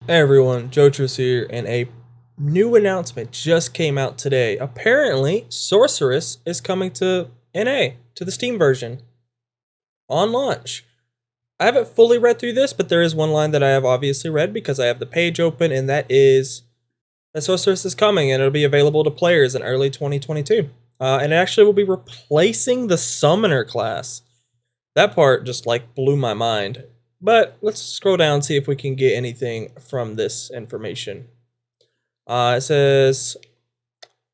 Hey everyone, Jotris here, and a new announcement just came out today. Apparently, Sorceress is coming to NA, to the Steam version, on launch. I haven't fully read through this, but there is one line that I have obviously read because I have the page open, and that is that Sorceress is coming, and it'll be available to players in early 2022. And it actually will be replacing the Summoner class. That part just blew my mind. But let's scroll down and see if we can get anything from this information. It says,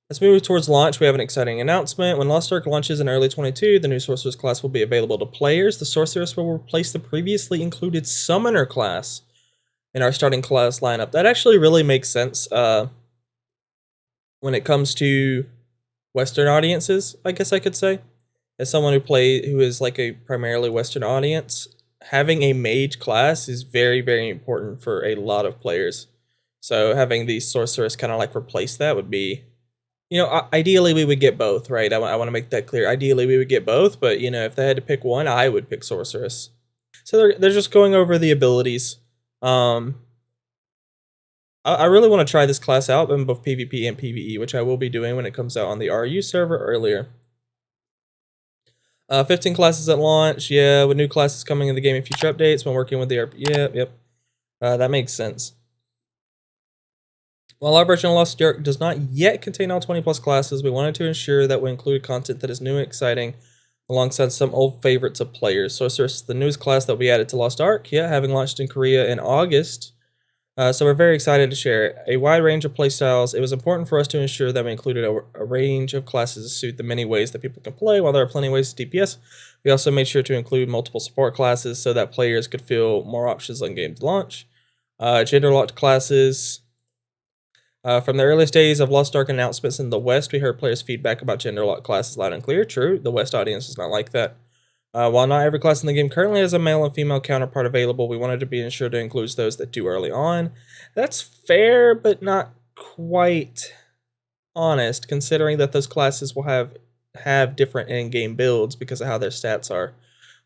let's move towards launch. We have an exciting announcement. When Lost Ark launches in early 22, the new Sorceress class will be available to players. The Sorceress will replace the previously included Summoner class in our starting class lineup. That actually really makes sense when it comes to Western audiences, I guess I could say. As someone who is like a primarily Western audience, having a mage class is very, very important for a lot of players. So having the Sorceress kind of like replace that would be, ideally we would get both, right? I want to make that clear. Ideally we would get both, but if they had to pick one, I would pick Sorceress. So they're just going over the abilities. I really want to try this class out in both PvP and PvE, which I will be doing when it comes out on the RU server earlier. 15 classes at launch, yeah, with new classes coming in the game and future updates when working with the yep. That makes sense. While our version of Lost Ark does not yet contain all 20 plus classes, we wanted to ensure that we include content that is new and exciting alongside some old favorites of players. Sorceress is the newest class that we added to Lost Ark, having launched in Korea in August. So we're very excited to share a wide range of playstyles. It was important for us to ensure that we included a range of classes to suit the many ways that people can play. While there are plenty of ways to DPS, we also made sure to include multiple support classes so that players could feel more options on game to launch. Gender-locked classes. From the earliest days of Lost Ark announcements in the West, we heard players' feedback about gender-locked classes loud and clear. True, the West audience is not like that. While not every class in the game currently has a male and female counterpart available, we wanted to be ensured to include those that do early on. That's fair, but not quite honest, considering that those classes will have different in-game builds because of how their stats are.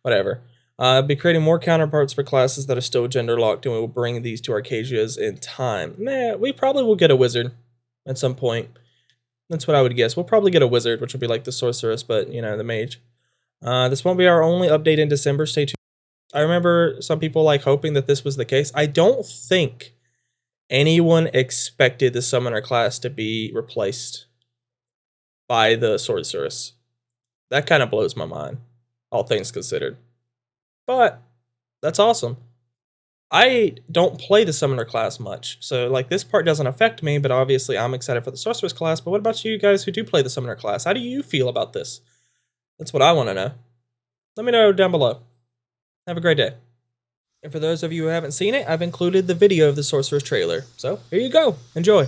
Whatever. Be creating more counterparts for classes that are still gender-locked, and we will bring these to Arcasias in time. We probably will get a wizard at some point. That's what I would guess. We'll probably get a wizard, which will be like the Sorceress, but, the mage. This won't be our only update in December. Stay tuned. I remember some people hoping that this was the case. I don't think anyone expected the Summoner class to be replaced by the Sorceress. That kind of blows my mind, all things considered. But that's awesome. I don't play the Summoner class much, so this part doesn't affect me, but obviously I'm excited for the Sorceress class. But what about you guys who do play the Summoner class? How do you feel about this? That's what I want to know. Let me know down below. Have a great day. And for those of you who haven't seen it, I've included the video of the Sorceress trailer. So, here you go. Enjoy.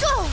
Go!